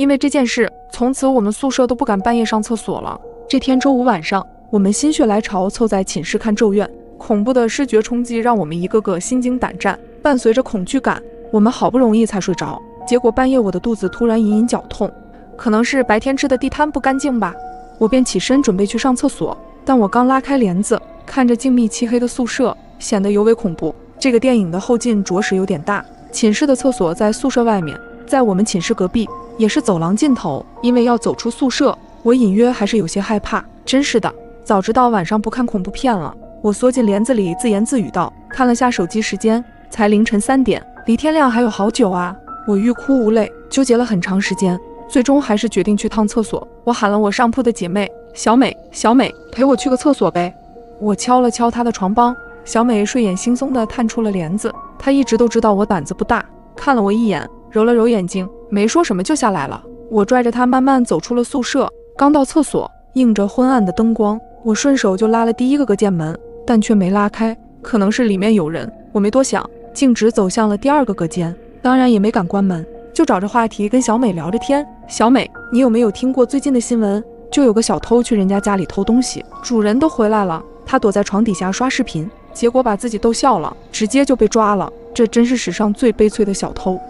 因为这件事，从此我们宿舍都不敢半夜上厕所了。这天周五晚上，我们心血来潮凑在寝室看《咒怨》，恐怖的视觉冲击让我们一个个心惊胆战，伴随着恐惧感，我们好不容易才睡着。结果半夜我的肚子突然隐隐绞痛，可能是白天吃的地摊不干净吧。我便起身准备去上厕所，但我刚拉开帘子，看着静谧漆黑的宿舍，显得尤为恐怖。这个电影的后劲着实有点大。寝室的厕所在宿舍外面，在我们寝室隔壁，也是走廊尽头。因为要走出宿舍，我隐约还是有些害怕。真是的，早知道晚上不看恐怖片了。我缩进帘子里自言自语道，看了下手机时间，才凌晨3点，离天亮还有好久啊。我欲哭无泪，纠结了很长时间，最终还是决定去趟厕所。我喊了我上铺的姐妹小美，小美陪我去个厕所呗。我敲了敲她的床帮，小美睡眼惺忪地探出了帘子。她一直都知道我胆子不大，看了我一眼，揉了揉眼睛，没说什么就下来了。我拽着她慢慢走出了宿舍，刚到厕所，映着昏暗的灯光，我顺手就拉了第一个隔间门，但却没拉开，可能是里面有人。我没多想，径直走向了第二个隔间，当然也没敢关门，就找着话题跟小美聊着天。小美，你有没有听过最近的新闻？就有个小偷去人家家里偷东西，主人都回来了，他躲在床底下刷视频，结果把自己逗笑了，直接就被抓了。这真是史上最悲催的小偷。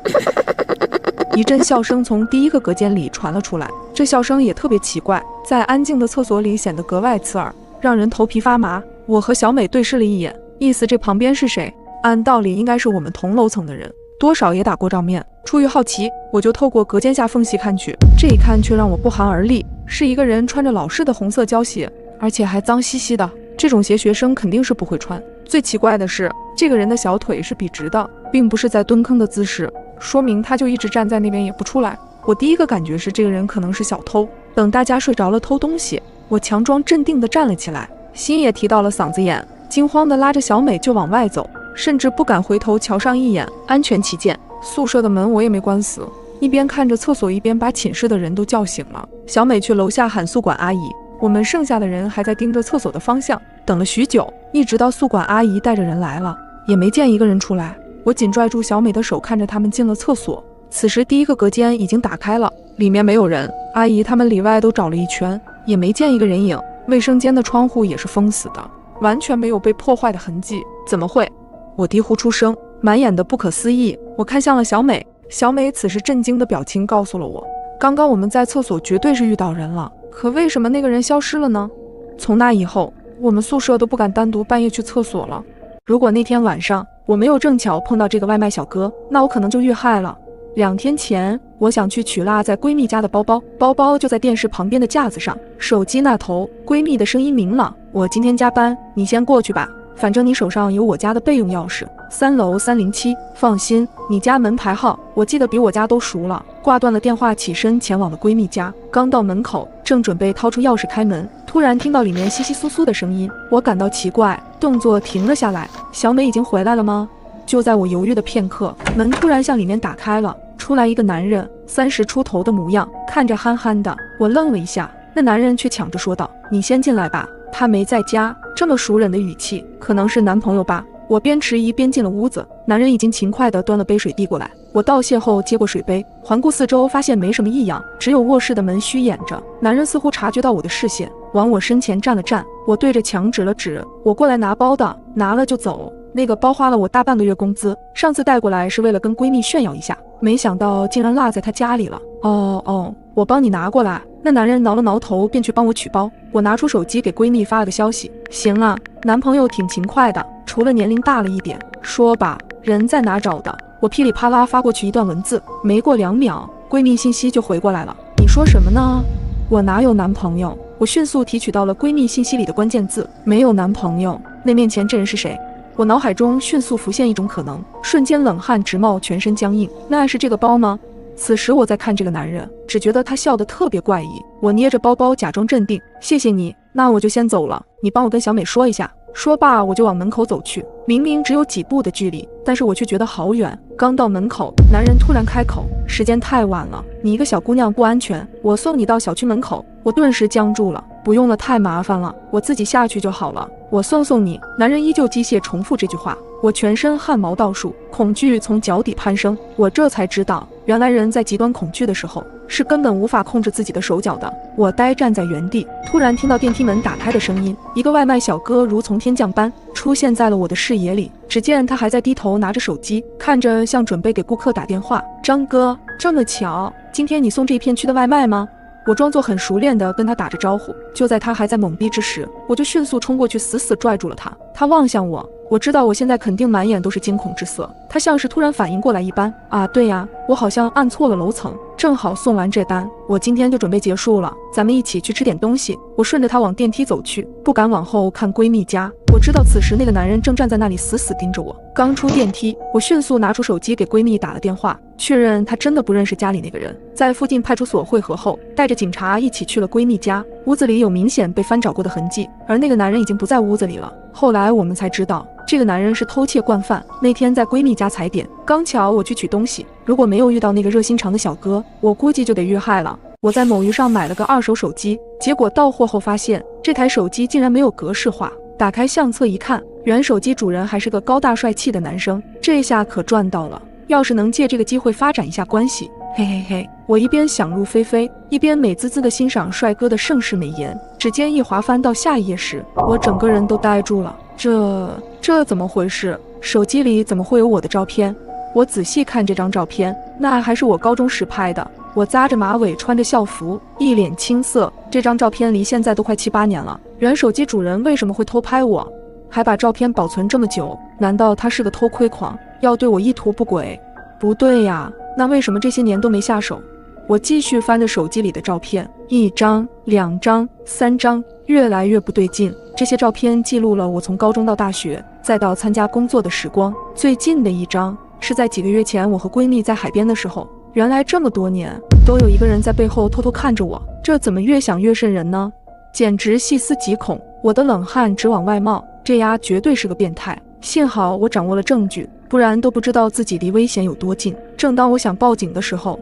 一阵笑声从第一个隔间里传了出来，这笑声也特别奇怪，在安静的厕所里显得格外刺耳，让人头皮发麻。我和小美对视了一眼，意思这旁边是谁？按道理应该是我们同楼层的人，多少也打过照面。出于好奇，我就透过隔间下缝隙看去，这一看却让我不寒而栗，是一个人穿着老式的红色胶鞋，而且还脏兮兮的。这种鞋学生肯定是不会穿。最奇怪的是，这个人的小腿是笔直的，并不是在蹲坑的姿势，说明他就一直站在那边也不出来。我第一个感觉是这个人可能是小偷。等大家睡着了偷东西，我强装镇定地站了起来，心也提到了嗓子眼，惊慌地拉着小美就往外走，甚至不敢回头瞧上一眼。安全起见，宿舍的门我也没关死，一边看着厕所，一边把寝室的人都叫醒了。小美去楼下喊宿管阿姨，我们剩下的人还在盯着厕所的方向，等了许久，一直到宿管阿姨带着人来了，也没见一个人出来。我紧拽住小美的手，看着他们进了厕所。此时第一个隔间已经打开了，里面没有人，阿姨他们里外都找了一圈，也没见一个人影。卫生间的窗户也是封死的，完全没有被破坏的痕迹。怎么会？我低呼出声，满眼的不可思议。我看向了小美，小美此时震惊的表情告诉了我，刚刚我们在厕所绝对是遇到人了，可为什么那个人消失了呢？从那以后，我们宿舍都不敢单独半夜去厕所了。如果那天晚上我没有正巧碰到这个外卖小哥，那我可能就遇害了。2天前，我想去取落在闺蜜家的包包，包包就在电视旁边的架子上，手机那头闺蜜的声音明朗，我今天加班，你先过去吧，反正你手上有我家的备用钥匙，3楼307，放心，你家门牌号我记得比我家都熟了。挂断了电话，起身前往了闺蜜家，刚到门口，正准备掏出钥匙开门，突然听到里面窸窸窣窣的声音，我感到奇怪，动作停了下来。小美已经回来了吗？就在我犹豫的片刻，门突然向里面打开了，出来一个男人，30出头的模样，看着憨憨的。我愣了一下，那男人却抢着说道：“你先进来吧，他没在家。”这么熟人的语气，可能是男朋友吧。我边迟疑边进了屋子，男人已经勤快地端了杯水递过来。我道谢后接过水杯，环顾四周，发现没什么异样，只有卧室的门虚掩着。男人似乎察觉到我的视线，往我身前站了站。我对着墙指了指：“我过来拿包的，拿了就走。那个包花了我大半个月工资，上次带过来是为了跟闺蜜炫耀一下，没想到竟然落在她家里了。”哦，我帮你拿过来。那男人挠了挠头，便去帮我取包。我拿出手机给闺蜜发了个消息：“行啊，男朋友挺勤快的，除了年龄大了一点。说吧，人在哪找的？”我噼里啪啦发过去一段文字，没过2秒，闺蜜信息就回过来了：“你说什么呢？我哪有男朋友？”我迅速提取到了闺蜜信息里的关键字：“没有男朋友。”那面前这人是谁？我脑海中迅速浮现一种可能，瞬间冷汗直冒，全身僵硬。那是这个包吗？此时我在看这个男人，只觉得他笑得特别怪异。我捏着包包假装镇定：“谢谢你，那我就先走了，你帮我跟小美说一下。”说罢我就往门口走去，明明只有几步的距离，但是我却觉得好远。刚到门口，男人突然开口：“时间太晚了，你一个小姑娘不安全，我送你到小区门口。”我顿时僵住了：“不用了，太麻烦了，我自己下去就好了，我送你。”男人依旧机械重复这句话，我全身汗毛倒竖，恐惧从脚底攀升。我这才知道，原原来人在极端恐惧的时候是根本无法控制自己的手脚的。我呆站在原地，突然听到电梯门打开的声音，一个外卖小哥如从天降般出现在了我的视野里。只见他还在低头拿着手机，看着像准备给顾客打电话。张哥，这么巧，今天你送这一片区的外卖吗？我装作很熟练地跟他打着招呼。就在他还在懵逼之时，我就迅速冲过去，死死拽住了他。他望向我，我知道我现在肯定满眼都是惊恐之色。他像是突然反应过来一般，啊，对呀，我好像按错了楼层，正好送完这单，我今天就准备结束了，咱们一起去吃点东西。我顺着他往电梯走去，不敢往后看闺蜜家。我知道此时那个男人正站在那里死死盯着我。刚出电梯，我迅速拿出手机给闺蜜打了电话，确认她真的不认识家里那个人。在附近派出所汇合后，带着警察一起去了闺蜜家。屋子里有明显被翻找过的痕迹，而那个男人已经不在屋子里了。后来我们才知道，这个男人是偷窃惯犯，那天在闺蜜家踩点，刚巧我去取东西，如果没有遇到那个热心肠的小哥，我估计就得遇害了。我在某鱼上买了个二手手机，结果到货后发现这台手机竟然没有格式化。打开相册一看，原手机主人还是个高大帅气的男生，这下可赚到了。要是能借这个机会发展一下关系，嘿嘿嘿！我一边想入非非，一边美滋滋地欣赏帅哥的盛世美颜。指尖一滑翻到下一页时，我整个人都呆住了。这怎么回事？手机里怎么会有我的照片？我仔细看这张照片，那还是我高中时拍的。我扎着马尾，穿着校服，一脸青涩。这张照片离现在都快7、8年了。原手机主人为什么会偷拍我，还把照片保存这么久？难道他是个偷窥狂，要对我意图不轨？不对呀，那为什么这些年都没下手？我继续翻着手机里的照片，一张、2张、3张，越来越不对劲。这些照片记录了我从高中到大学，再到参加工作的时光。最近的一张是在几个月前，我和闺蜜在海边的时候。原来这么多年都有一个人在背后偷偷看着我，这怎么越想越瘆人呢？简直细思极恐，我的冷汗直往外冒，这丫绝对是个变态。幸好我掌握了证据，不然都不知道自己离危险有多近。正当我想报警的时候，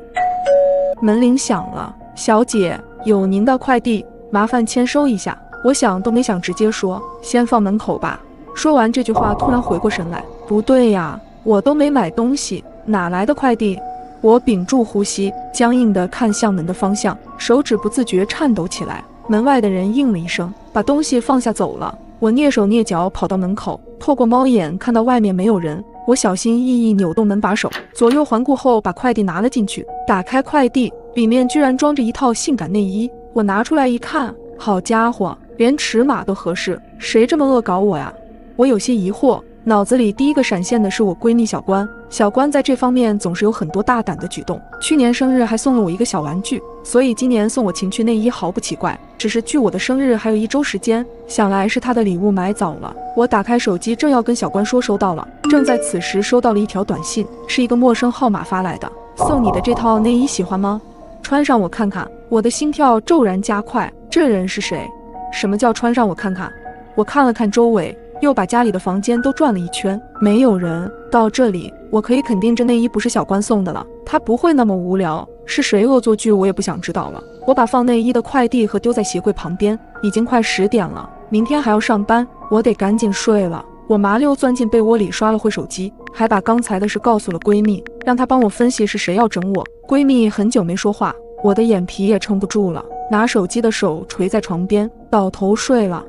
门铃响了。小姐，有您的快递，麻烦签收一下。我想都没想，直接说先放门口吧。说完这句话，突然回过神来，不对呀，我都没买东西，哪来的快递？我屏住呼吸，僵硬地看向门的方向，手指不自觉颤抖起来。门外的人应了一声，把东西放下走了。我蹑手蹑脚跑到门口，透过猫眼看到外面没有人，我小心翼翼扭动门把手，左右环顾后把快递拿了进去。打开快递，里面居然装着一套性感内衣。我拿出来一看，好家伙，连尺码都合适，谁这么恶搞我呀？我有些疑惑，脑子里第一个闪现的是我闺蜜小关。小关在这方面总是有很多大胆的举动，去年生日还送了我一个小玩具，所以今年送我情趣内衣毫不奇怪。只是距我的生日还有1周时间，想来是她的礼物买早了。我打开手机，正要跟小关说收到了，正在此时收到了一条短信，是一个陌生号码发来的，送你的这套内衣喜欢吗？穿上我看看。我的心跳骤然加快，这人是谁？什么叫穿上我看看？我看了看周围，又把家里的房间都转了一圈，没有人。到这里，我可以肯定这内衣不是小关送的了，他不会那么无聊。是谁恶作剧，我也不想知道了。我把放内衣的快递盒丢在鞋柜旁边，已经快10点了，明天还要上班，我得赶紧睡了。我麻溜钻进被窝里，刷了会手机，还把刚才的事告诉了闺蜜，让她帮我分析是谁要整我。闺蜜很久没说话，我的眼皮也撑不住了，拿手机的手垂在床边，倒头睡了。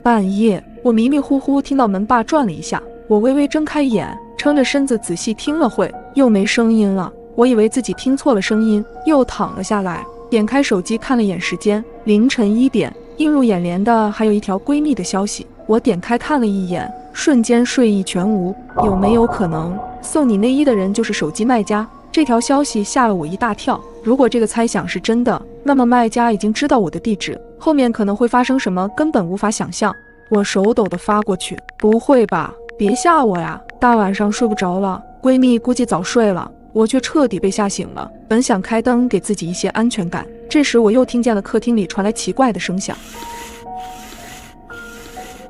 半夜，我迷迷糊糊听到门把转了一下，我微微睁开眼，撑着身子仔细听了会，又没声音了。我以为自己听错了声音，又躺了下来，点开手机看了眼时间，凌晨1点。映入眼帘的还有一条闺蜜的消息，我点开看了一眼，瞬间睡意全无。有没有可能送你内衣的人就是手机卖家？这条消息吓了我一大跳。如果这个猜想是真的，那么卖家已经知道我的地址，后面可能会发生什么根本无法想象。我手抖地发过去，不会吧，别吓我呀，大晚上睡不着了。闺蜜估计早睡了，我却彻底被吓醒了。本想开灯给自己一些安全感，这时我又听见了客厅里传来奇怪的声响，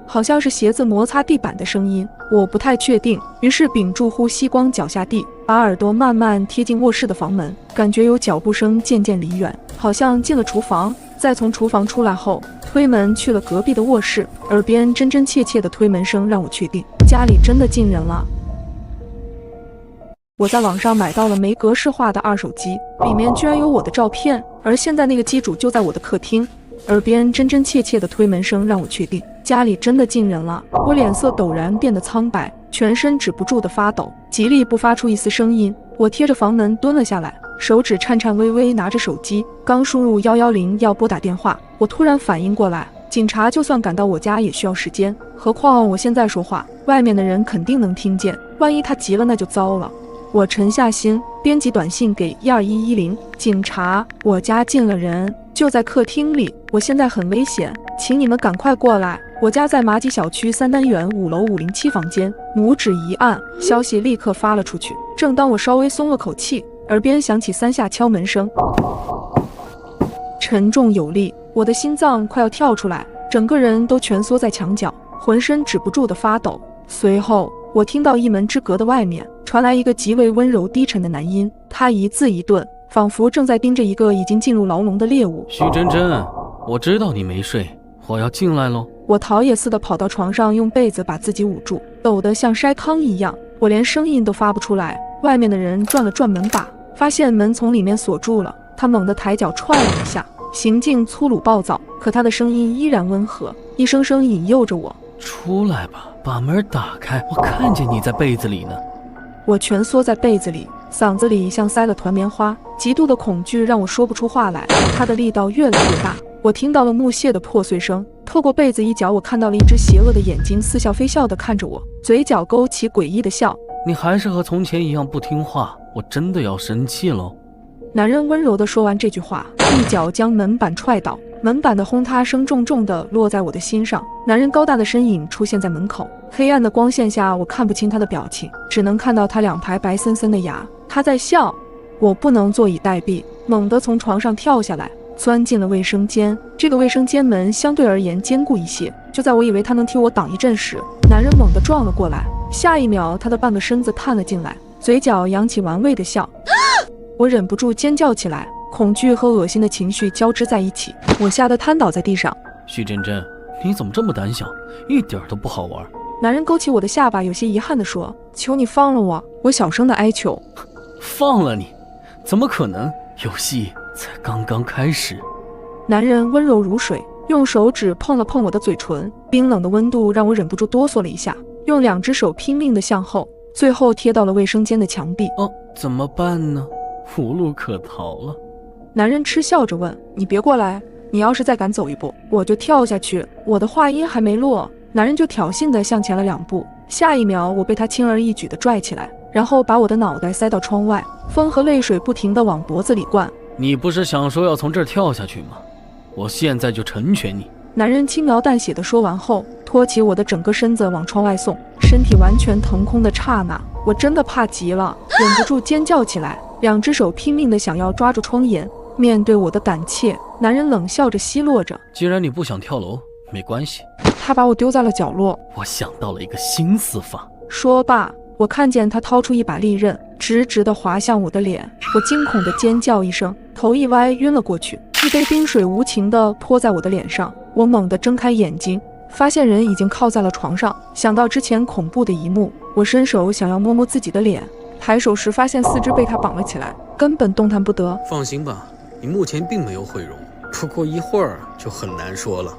好像是鞋子摩擦地板的声音，我不太确定，于是屏住呼吸，光脚下地，把耳朵慢慢贴近卧室的房门，感觉有脚步声渐渐离远，好像进了厨房。再从厨房出来后，推门去了隔壁的卧室，耳边真真切切的推门声让我确定家里真的进人了。我在网上买到了没格式化的二手机，里面居然有我的照片，而现在那个机主就在我的客厅。耳边真真切切的推门声让我确定家里真的进人了。我脸色陡然变得苍白，全身止不住的发抖，极力不发出一丝声音。我贴着房门蹲了下来，手指颤颤巍巍拿着手机，刚输入110要拨打电话，我突然反应过来，警察就算赶到我家也需要时间，何况我现在说话，外面的人肯定能听见，万一他急了那就糟了。我沉下心，编辑短信给12110，警察，我家进了人，就在客厅里，我现在很危险，请你们赶快过来。我家在马吉小区3单元5楼507房间。拇指一按，消息立刻发了出去。正当我稍微松了口气，耳边响起3下敲门声，沉重有力，我的心脏快要跳出来，整个人都蜷缩在墙角，浑身止不住的发抖。随后我听到一门之隔的外面传来一个极为温柔低沉的男音，他一字一顿，仿佛正在盯着一个已经进入牢笼的猎物。徐真真，我知道你没睡，我要进来喽。我逃也似的跑到床上，用被子把自己捂住，抖得像筛糠一样，我连声音都发不出来。外面的人转了转门把，发现门从里面锁住了，他猛地抬脚踹了一下，行径粗鲁暴躁，可他的声音依然温和，一声声引诱着我。出来吧，把门打开，我看见你在被子里呢。我蜷缩在被子里，嗓子里像塞了团棉花，极度的恐惧让我说不出话来，他的力道越来越大。我听到了木屑的破碎声，透过被子一角，我看到了一只邪恶的眼睛，似笑非笑地看着我，嘴角勾起诡异的笑。你还是和从前一样不听话，我真的要生气喽。男人温柔地说完这句话，一脚将门板踹倒，门板的轰塌声重重地落在我的心上。男人高大的身影出现在门口，黑暗的光线下我看不清他的表情，只能看到他2排白森森的牙。他在笑。我不能坐以待毙，猛地从床上跳下来，钻进了卫生间。这个卫生间门相对而言坚固一些，就在我以为他能替我挡一阵时，男人猛地撞了过来，下一秒他的半个身子探了进来，嘴角扬起玩味的笑。我忍不住尖叫起来，恐惧和恶心的情绪交织在一起，我吓得瘫倒在地上。徐真真，你怎么这么胆小，一点都不好玩。男人勾起我的下巴，有些遗憾地说，求你放了我。我小声的哀求。放了你？怎么可能？游戏才刚刚开始。男人温柔如水，用手指碰了碰我的嘴唇，冰冷的温度让我忍不住哆嗦了一下，用2只手拼命地向后，最后贴到了卫生间的墙壁。怎么办呢？无路可逃了。男人嗤笑着问，你别过来，你要是再敢走一步，我就跳下去。我的话音还没落，男人就挑衅地向前了2步，下一秒我被他轻而易举地拽起来，然后把我的脑袋塞到窗外，风和泪水不停地往脖子里灌。你不是想说要从这儿跳下去吗？我现在就成全你。男人轻描淡写地说完后，托起我的整个身子往窗外送，身体完全腾空的刹那，我真的怕极了，忍不住尖叫起来，2只手拼命地想要抓住窗沿。面对我的胆怯，男人冷笑着奚落着，既然你不想跳楼，没关系。他把我丢在了角落。我想到了一个新死法。说罢，我看见他掏出一把利刃，直直地划向我的脸。我惊恐地尖叫一声，头一歪晕了过去，一杯冰水无情地泼在我的脸上。我猛地睁开眼睛，发现人已经靠在了床上。想到之前恐怖的一幕，我伸手想要摸摸自己的脸，抬手时发现4肢被他绑了起来，根本动弹不得。放心吧，你目前并没有毁容，不过一会儿就很难说了。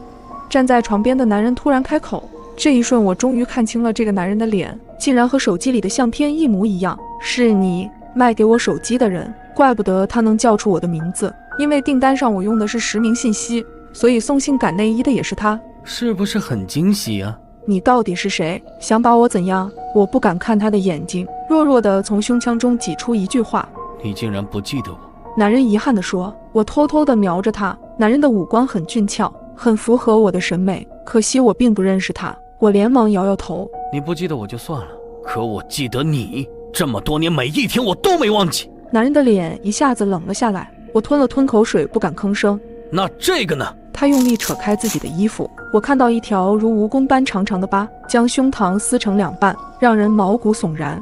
站在床边的男人突然开口，这一瞬我终于看清了这个男人的脸，竟然和手机里的相片一模一样。是你卖给我手机的人，怪不得他能叫出我的名字，因为订单上我用的是实名信息，所以送性感内衣的也是他。是不是很惊喜啊？你到底是谁？想把我怎样？我不敢看他的眼睛，弱弱地从胸腔中挤出一句话，你竟然不记得我。男人遗憾地说。我偷偷地瞄着他，男人的五官很俊俏，很符合我的审美，可惜我并不认识他。我连忙摇摇头。你不记得我就算了，可我记得你，这么多年每一天我都没忘记。男人的脸一下子冷了下来，我吞了吞口水，不敢吭声。那这个呢？他用力扯开自己的衣服，我看到一条如蜈蚣般长长的疤，将胸膛撕成2半，让人毛骨悚然。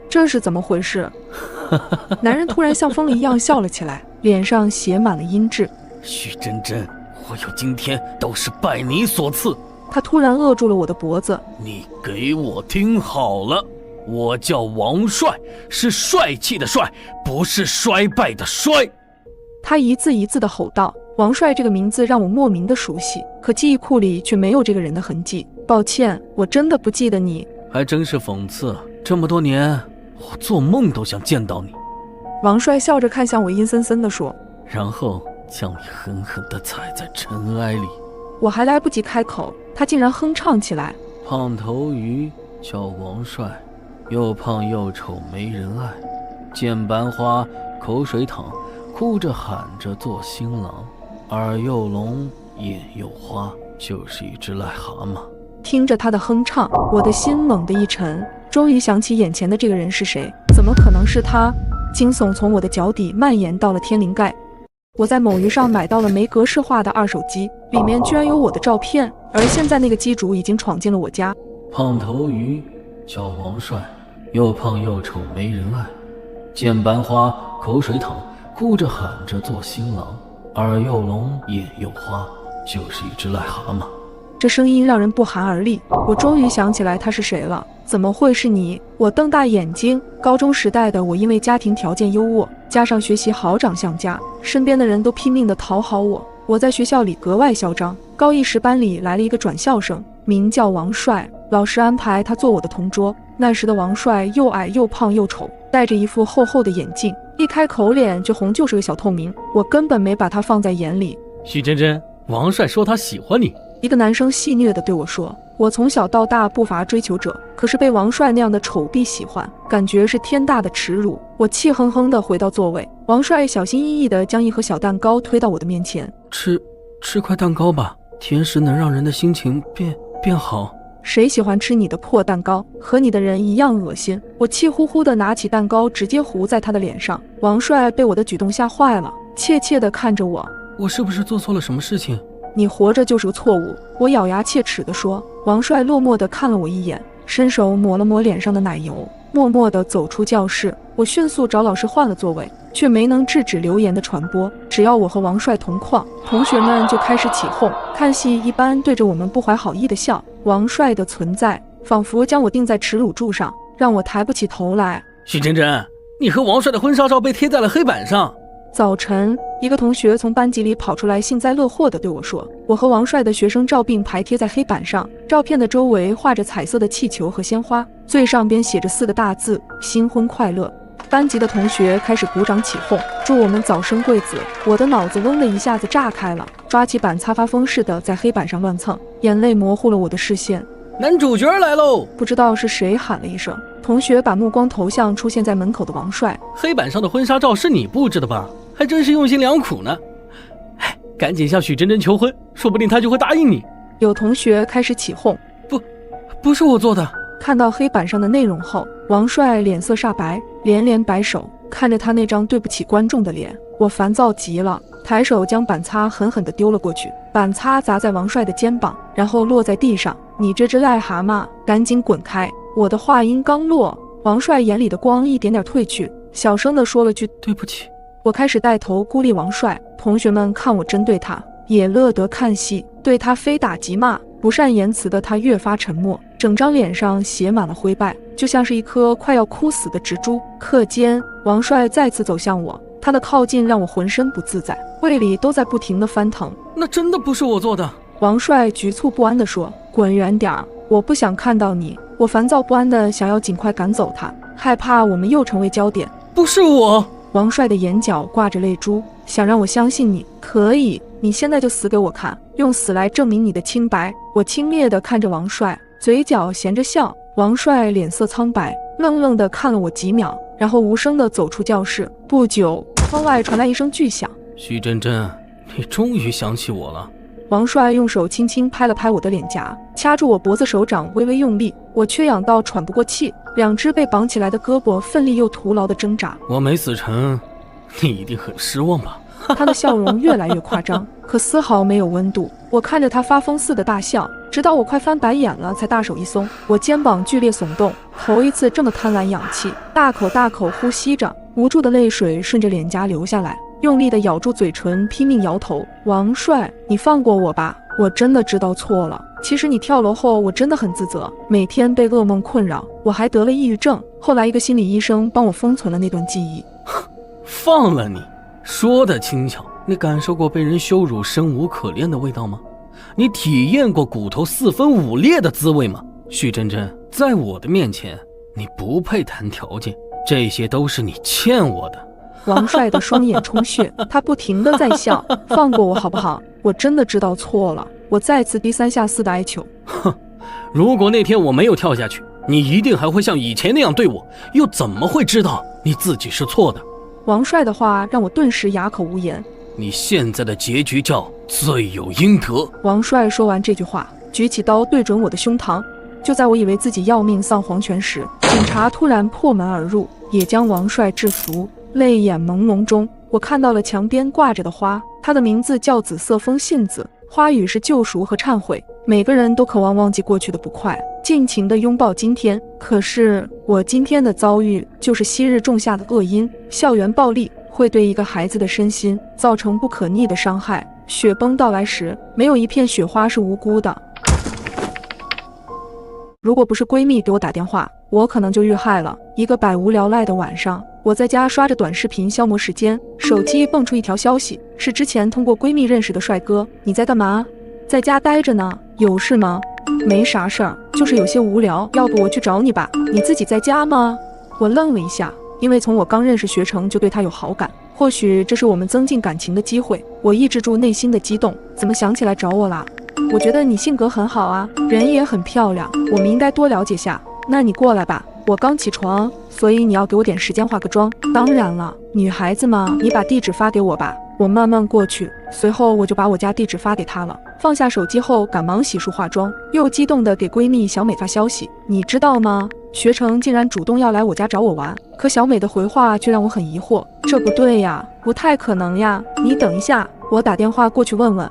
这是怎么回事？男人突然像疯了一样笑了起来，脸上写满了阴鸷。徐真真，我有今天都是拜你所赐。他突然扼住了我的脖子。你给我听好了，我叫王帅，是帅气的帅，不是衰败的衰。他一字一字地吼道。王帅这个名字让我莫名的熟悉，可记忆库里却没有这个人的痕迹。抱歉，我真的不记得你。还真是讽刺，这么多年，我做梦都想见到你。王帅笑着看向我，阴森森地说，然后将你狠狠地踩在尘埃里。我还来不及开口，他竟然哼唱起来。胖头鱼叫王帅，又胖又丑没人爱，见班花口水淌，哭着喊着做新郎，耳又聋眼又花，就是一只癞蛤蟆。听着他的哼唱，我的心猛地一沉，终于想起眼前的这个人是谁，怎么可能是他？惊悚从我的脚底蔓延到了天灵盖。我在某鱼上买到了没格式化的二手机，里面居然有我的照片，而现在那个机主已经闯进了我家。胖头鱼叫王帅，又胖又丑没人爱，见班花口水淌，哭着喊着做新郎，耳又聋眼又花，就是一只癞蛤蟆。这声音让人不寒而栗，我终于想起来他是谁了。怎么会是你？我瞪大眼睛。高中时代的我因为家庭条件优渥，加上学习好长相佳，身边的人都拼命地讨好我。我在学校里格外嚣张。高一时班里来了一个转校生，名叫王帅，老师安排他坐我的同桌。那时的王帅又矮又胖又丑，戴着一副厚厚的眼镜，一开口脸就红，就是个小透明。我根本没把他放在眼里。许真真，王帅说他喜欢你。一个男生戏谑地对我说，我从小到大不乏追求者，可是被王帅那样的丑婢喜欢，感觉是天大的耻辱。我气哼哼地回到座位，王帅小心翼翼地将一盒小蛋糕推到我的面前。吃块蛋糕吧，甜食能让人的心情变好。谁喜欢吃你的破蛋糕？和你的人一样恶心。我气呼呼地拿起蛋糕直接糊在他的脸上。王帅被我的举动吓坏了，怯怯地看着我。我是不是做错了什么事情？你活着就是个错误，我咬牙切齿地说。王帅落寞地看了我一眼，伸手抹了抹脸上的奶油，默默地走出教室。我迅速找老师换了座位，却没能制止流言的传播。只要我和王帅同框，同学们就开始起哄，看戏一般对着我们不怀好意地笑。王帅的存在仿佛将我钉在耻辱柱上，让我抬不起头来。许真真，你和王帅的婚纱照被贴在了黑板上。早晨，一个同学从班级里跑出来，幸灾乐祸地对我说，我和王帅的学生照并排贴在黑板上，照片的周围画着彩色的气球和鲜花，最上边写着4个大字：新婚快乐。班级的同学开始鼓掌起哄，祝我们早生贵子。我的脑子嗡的一下子炸开了，抓起板擦发疯似的在黑板上乱蹭，眼泪模糊了我的视线。男主角来喽！不知道是谁喊了一声，同学把目光投向出现在门口的王帅。黑板上的婚纱照是你布置的吧？还真是用心良苦呢。赶紧向许真真求婚，说不定她就会答应你。有同学开始起哄，不是我做的。看到黑板上的内容后，王帅脸色煞白，连连摆手。看着他那张对不起观众的脸，我烦躁极了，抬手将板擦狠狠地丢了过去。板擦砸在王帅的肩膀，然后落在地上。你这只癞蛤蟆，赶紧滚开！我的话音刚落，王帅眼里的光一点点褪去，小声地说了句对不起。我开始带头孤立王帅，同学们看我针对他，也乐得看戏，对他非打即骂。不善言辞的他越发沉默，整张脸上写满了灰败，就像是一颗快要枯死的植株。课间，王帅再次走向我，他的靠近让我浑身不自在，胃里都在不停地翻腾。那真的不是我做的。王帅局促不安地说，滚远点儿，我不想看到你。我烦躁不安地想要尽快赶走他，害怕我们又成为焦点。不是我。王帅的眼角挂着泪珠，想让我相信你可以，你现在就死给我看，用死来证明你的清白。我轻蔑地看着王帅，嘴角衔着笑。王帅脸色苍白，愣愣地看了我几秒，然后无声地走出教室。不久，窗外传来一声巨响。许真真，你终于想起我了。王帅用手轻轻拍了拍我的脸颊，掐住我脖子，手掌微微用力。我缺氧到喘不过气，两只被绑起来的胳膊奋力又徒劳地挣扎。我没死成，你一定很失望吧？他的笑容越来越夸张，可丝毫没有温度。我看着他发疯似的大笑，直到我快翻白眼了，才大手一松，我肩膀剧烈耸动，头一次这么贪婪氧气，大口大口呼吸着，无助的泪水顺着脸颊流下来，用力地咬住嘴唇，拼命摇头。王帅，你放过我吧，我真的知道错了。其实你跳楼后，我真的很自责，每天被噩梦困扰，我还得了抑郁症。后来一个心理医生帮我封存了那段记忆。放了你，说的轻巧。你感受过被人羞辱生无可恋的味道吗？你体验过骨头四分五裂的滋味吗？徐真真，在我的面前，你不配谈条件，这些都是你欠我的。王帅的双眼充血，他不停地在笑。放过我好不好？我真的知道错了。我再次低三下四的哀求。哼，如果那天我没有跳下去，你一定还会像以前那样对我，又怎么会知道你自己是错的？王帅的话让我顿时哑口无言。你现在的结局叫罪有应得。王帅说完这句话，举起刀对准我的胸膛。就在我以为自己要命丧黄泉时，警察突然破门而入，也将王帅制服。泪眼朦胧中，我看到了墙边挂着的花，它的名字叫紫色风信子，花语是救赎和忏悔。每个人都渴望忘记过去的不快，尽情地拥抱今天。可是我今天的遭遇就是昔日种下的恶因，校园暴力会对一个孩子的身心造成不可逆的伤害。雪崩到来时，没有一片雪花是无辜的。如果不是闺蜜给我打电话，我可能就遇害了。一个百无聊赖的晚上，我在家刷着短视频消磨时间，手机蹦出一条消息，是之前通过闺蜜认识的帅哥。你在干嘛？在家待着呢。有事吗？没啥事儿，就是有些无聊，要不我去找你吧。你自己在家吗？我愣了一下，因为从我刚认识学成就对他有好感，或许这是我们增进感情的机会。我抑制住内心的激动，怎么想起来找我啦？我觉得你性格很好啊，人也很漂亮，我们应该多了解下。那你过来吧，我刚起床，所以你要给我点时间化个妆。当然了，女孩子嘛，你把地址发给我吧，我慢慢过去。随后我就把我家地址发给她了。放下手机后，赶忙洗漱化妆，又激动地给闺蜜小美发消息。你知道吗？学成竟然主动要来我家找我玩，可小美的回话却让我很疑惑。这不对呀，不太可能呀，你等一下，我打电话过去问问。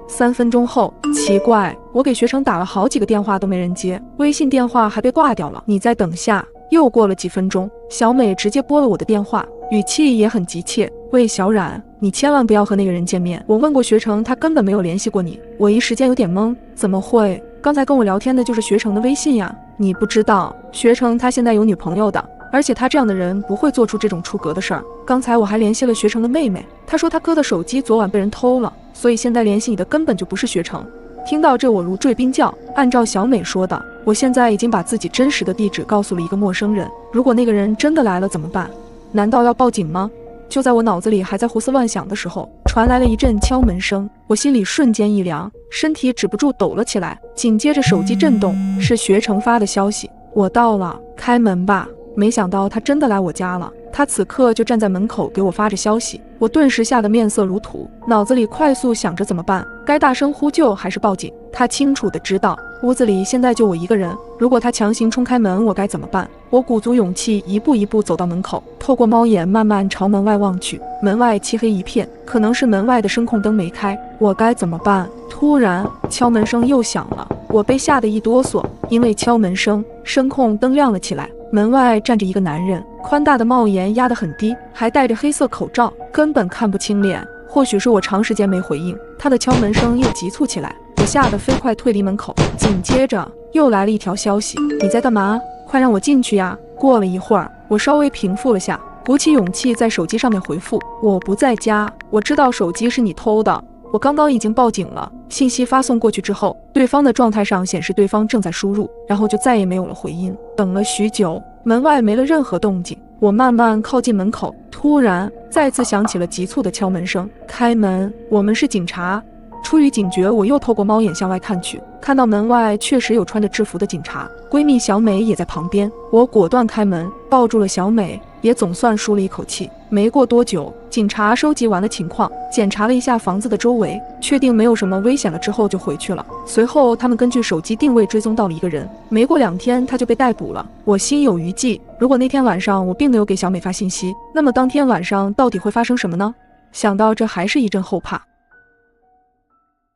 3分钟后，奇怪，我给学成打了好几个电话都没人接，微信电话还被挂掉了。你再等下。又过了几分钟，小美直接拨了我的电话，语气也很急切。喂，小冉，你千万不要和那个人见面，我问过学成，他根本没有联系过你。我一时间有点懵，怎么会？刚才跟我聊天的就是学成的微信呀。你不知道，学成他现在有女朋友的，而且他这样的人不会做出这种出格的事儿。刚才我还联系了学成的妹妹，她说他哥的手机昨晚被人偷了，所以现在联系你的根本就不是学成。听到这，我如坠冰窖。按照小美说的，我现在已经把自己真实的地址告诉了一个陌生人。如果那个人真的来了怎么办？难道要报警吗？就在我脑子里还在胡思乱想的时候，传来了一阵敲门声，我心里瞬间一凉，身体止不住抖了起来。紧接着手机震动，是学成发的消息：我到了，开门吧。没想到他真的来我家了，他此刻就站在门口给我发着消息。我顿时吓得面色如土，脑子里快速想着怎么办，该大声呼救还是报警。他清楚的知道屋子里现在就我一个人，如果他强行冲开门，我该怎么办？我鼓足勇气一步一步走到门口，透过猫眼慢慢朝门外望去。门外漆黑一片，可能是门外的声控灯没开，我该怎么办？突然敲门声又响了，我被吓得一哆嗦，因为敲门声，声控灯亮了起来。门外站着一个男人，宽大的帽檐压得很低，还戴着黑色口罩，根本看不清脸。或许是我长时间没回应，他的敲门声又急促起来，我吓得飞快退离门口。紧接着又来了一条消息：你在干嘛？快让我进去呀！过了一会儿，我稍微平复了下，鼓起勇气在手机上面回复：我不在家，我知道手机是你偷的，我刚刚已经报警了。信息发送过去之后，对方的状态上显示对方正在输入，然后就再也没有了回音。等了许久，门外没了任何动静，我慢慢靠近门口，突然再次响起了急促的敲门声。开门，我们是警察。出于警觉，我又透过猫眼向外看去，看到门外确实有穿着制服的警察，闺蜜小美也在旁边。我果断开门，抱住了小美，也总算舒了一口气。没过多久，警察收集完了情况，检查了一下房子的周围，确定没有什么危险了之后就回去了。随后他们根据手机定位追踪到了一个人，没过2天他就被逮捕了。我心有余悸，如果那天晚上我并没有给小美发信息，那么当天晚上到底会发生什么呢？想到这还是一阵后怕。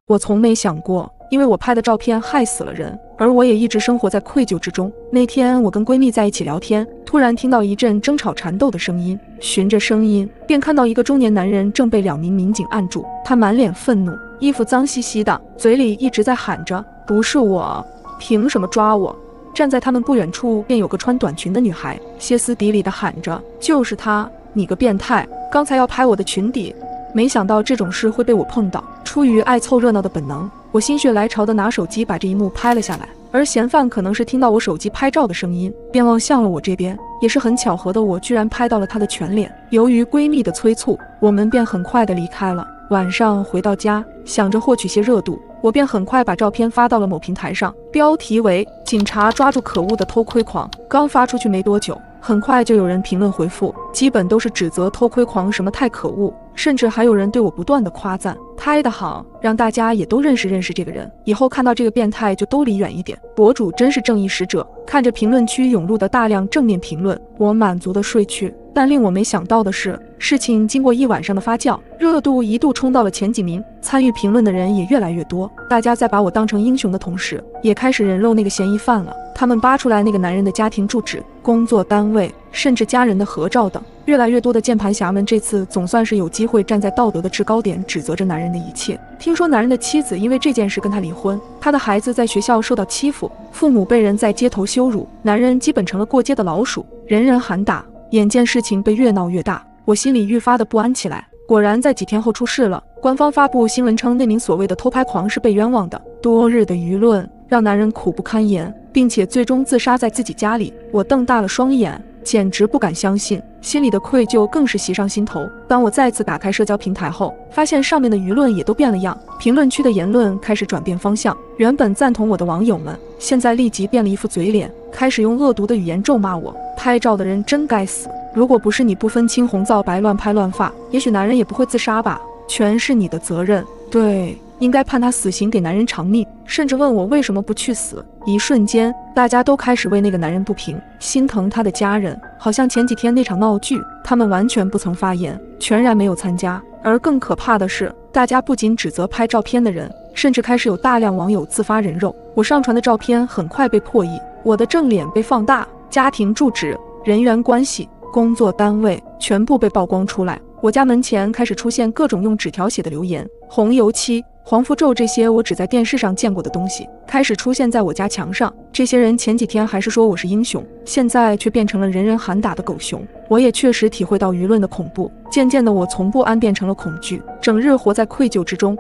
我从没想过因为我拍的照片害死了人，而我也一直生活在愧疚之中。那天我跟闺蜜在一起聊天，突然听到一阵争吵缠斗的声音，循着声音便看到一个中年男人正被2名民警按住，他满脸愤怒，衣服脏兮兮的，嘴里一直在喊着不是我，凭什么抓我。站在他们不远处便有个穿短裙的女孩，歇斯底里地喊着就是他，你个变态，刚才要拍我的裙底。没想到这种事会被我碰到，出于爱凑热闹的本能，我心血来潮地拿手机把这一幕拍了下来。而嫌犯可能是听到我手机拍照的声音，便望向了我这边。也是很巧合的，我居然拍到了他的全脸。由于闺蜜的催促，我们便很快地离开了。晚上回到家，想着获取些热度，我便很快把照片发到了某平台上，标题为警察抓住可恶的偷窥狂。刚发出去没多久，很快就有人评论回复，基本都是指责偷窥狂什么太可恶，甚至还有人对我不断的夸赞，拍得好，让大家也都认识这个人，以后看到这个变态就都离远一点。博主真是正义使者。看着评论区涌入的大量正面评论，我满足的睡去。但令我没想到的是，事情经过一晚上的发酵，热度一度冲到了前几名，参与评论的人也越来越多。大家在把我当成英雄的同时，也开始人肉那个嫌疑犯了。他们扒出来那个男人的家庭住址、工作单位，甚至家人的合照等。越来越多的键盘侠们这次总算是有机会站在道德的制高点，指责着男人的一切。听说男人的妻子因为这件事跟他离婚，他的孩子在学校受到欺负，父母被人在街头羞辱，男人基本成了过街的老鼠，人人喊打。眼见事情被越闹越大，我心里愈发的不安起来。果然在几天后出事了，官方发布新闻称那名所谓的偷拍狂是被冤枉的。多日的舆论让男人苦不堪言，并且最终自杀在自己家里。我瞪大了双眼，简直不敢相信，心里的愧疚更是袭上心头。当我再次打开社交平台后，发现上面的舆论也都变了样，评论区的言论开始转变方向。原本赞同我的网友们，现在立即变了一副嘴脸，开始用恶毒的语言咒骂我。拍照的人真该死，如果不是你不分青红皂白乱拍乱发，也许男人也不会自杀吧，全是你的责任。对，应该判他死刑，给男人偿命，甚至问我为什么不去死。一瞬间，大家都开始为那个男人不平，心疼他的家人。好像前几天那场闹剧，他们完全不曾发言，全然没有参加。而更可怕的是，大家不仅指责拍照片的人，甚至开始有大量网友自发人肉。我上传的照片很快被破译，我的正脸被放大，家庭住址、人员关系、工作单位全部被曝光出来。我家门前开始出现各种用纸条写的留言，红油漆、黄符咒，这些我只在电视上见过的东西开始出现在我家墙上。这些人前几天还是说我是英雄，现在却变成了人人喊打的狗熊。我也确实体会到舆论的恐怖，渐渐的我从不安变成了恐惧，整日活在愧疚之中。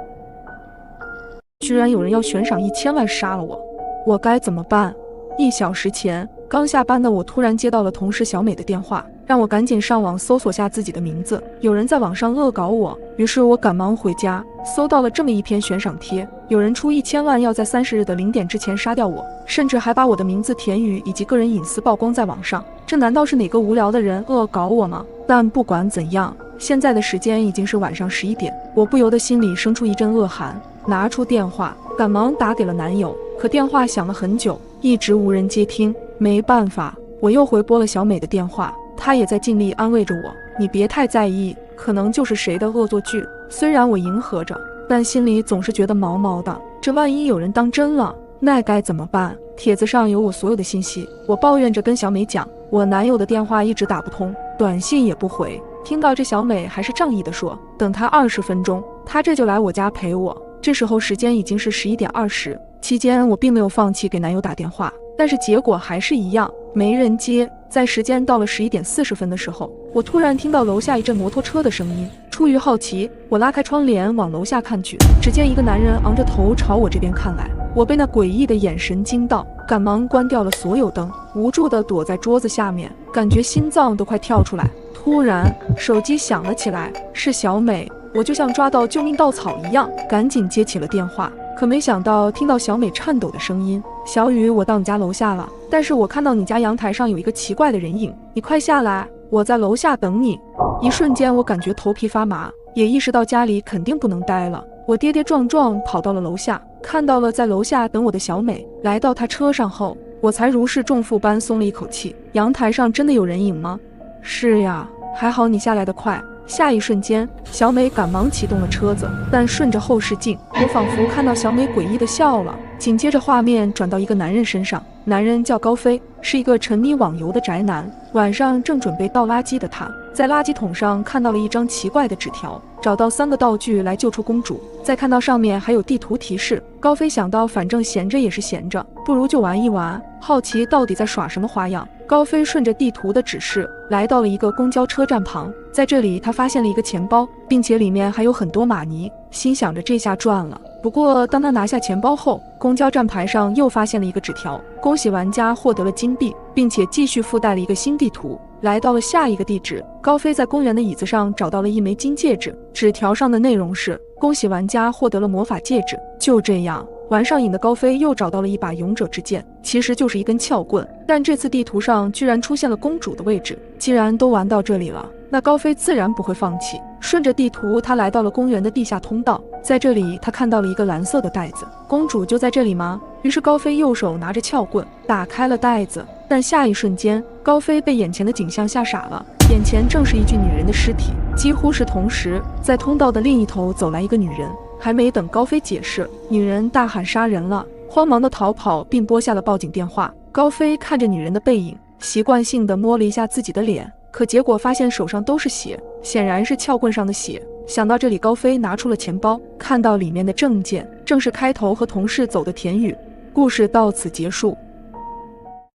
居然有人要悬赏1000万杀了我，我该怎么办？1小时前刚下班的我突然接到了同事小美的电话，让我赶紧上网搜索下自己的名字，有人在网上恶搞我。于是我赶忙回家，搜到了这么一篇悬赏贴，有人出1000万要在30日的0点之前杀掉我，甚至还把我的名字、田语以及个人隐私曝光在网上。这难道是哪个无聊的人恶搞我吗？但不管怎样，现在的时间已经是晚上11点，我不由得心里生出一阵恶寒，拿出电话赶忙打给了男友，可电话响了很久，一直无人接听。没办法，我又回拨了小美的电话，她也在尽力安慰着我，你别太在意，可能就是谁的恶作剧。虽然我迎合着，但心里总是觉得毛毛的，这万一有人当真了，那该怎么办？帖子上有我所有的信息，我抱怨着跟小美讲，我男友的电话一直打不通，短信也不回。听到这，小美还是仗义的说，等他20分钟，他这就来我家陪我。这时候时间已经是11点20，期间我并没有放弃给男友打电话，但是结果还是一样，没人接。在时间到了11点40分的时候，我突然听到楼下一阵摩托车的声音，出于好奇，我拉开窗帘往楼下看去，只见一个男人昂着头朝我这边看来。我被那诡异的眼神惊到，赶忙关掉了所有灯，无助地躲在桌子下面，感觉心脏都快跳出来。突然手机响了起来，是小美，我就像抓到救命稻草一样，赶紧接起了电话。可没想到听到小美颤抖的声音，小雨，我到你家楼下了，但是我看到你家阳台上有一个奇怪的人影，你快下来，我在楼下等你。一瞬间我感觉头皮发麻，也意识到家里肯定不能待了，我跌跌撞撞跑到了楼下，看到了在楼下等我的小美。来到她车上后，我才如释重负般松了一口气。阳台上真的有人影吗？是呀，还好你下来得快，下一瞬间，小美赶忙启动了车子，但顺着后视镜，我仿佛看到小美诡异的笑了。紧接着画面转到一个男人身上，男人叫高飞，是一个沉迷网游的宅男。晚上正准备倒垃圾的他，在垃圾桶上看到了一张奇怪的纸条，找到3个道具来救出公主。再看到上面还有地图提示，高飞想到反正闲着也是闲着，不如就玩一玩，好奇到底在耍什么花样。高飞顺着地图的指示来到了一个公交车站旁，在这里他发现了一个钱包，并且里面还有很多玛尼，心想着这下赚了。不过当他拿下钱包后，公交站牌上又发现了一个纸条，恭喜玩家获得了金币，并且继续附带了一个新地图，来到了下一个地址。高飞在公园的椅子上找到了一枚金戒指，纸条上的内容是恭喜玩家获得了魔法戒指。就这样，玩上瘾的高飞又找到了一把勇者之剑，其实就是一根撬棍，但这次地图上居然出现了公主的位置。既然都玩到这里了，那高飞自然不会放弃。顺着地图，他来到了公园的地下通道，在这里他看到了一个蓝色的袋子，公主就在这里吗？于是高飞右手拿着撬棍打开了袋子，但下一瞬间，高飞被眼前的景象吓傻了，眼前正是一具女人的尸体。几乎是同时，在通道的另一头走来一个女人，还没等高飞解释，女人大喊杀人了，慌忙的逃跑并拨下了报警电话。高飞看着女人的背影，习惯性的摸了一下自己的脸，可结果发现手上都是血，显然是撬棍上的血。想到这里，高飞拿出了钱包，看到里面的证件正是开头和同事走的田宇。故事到此结束。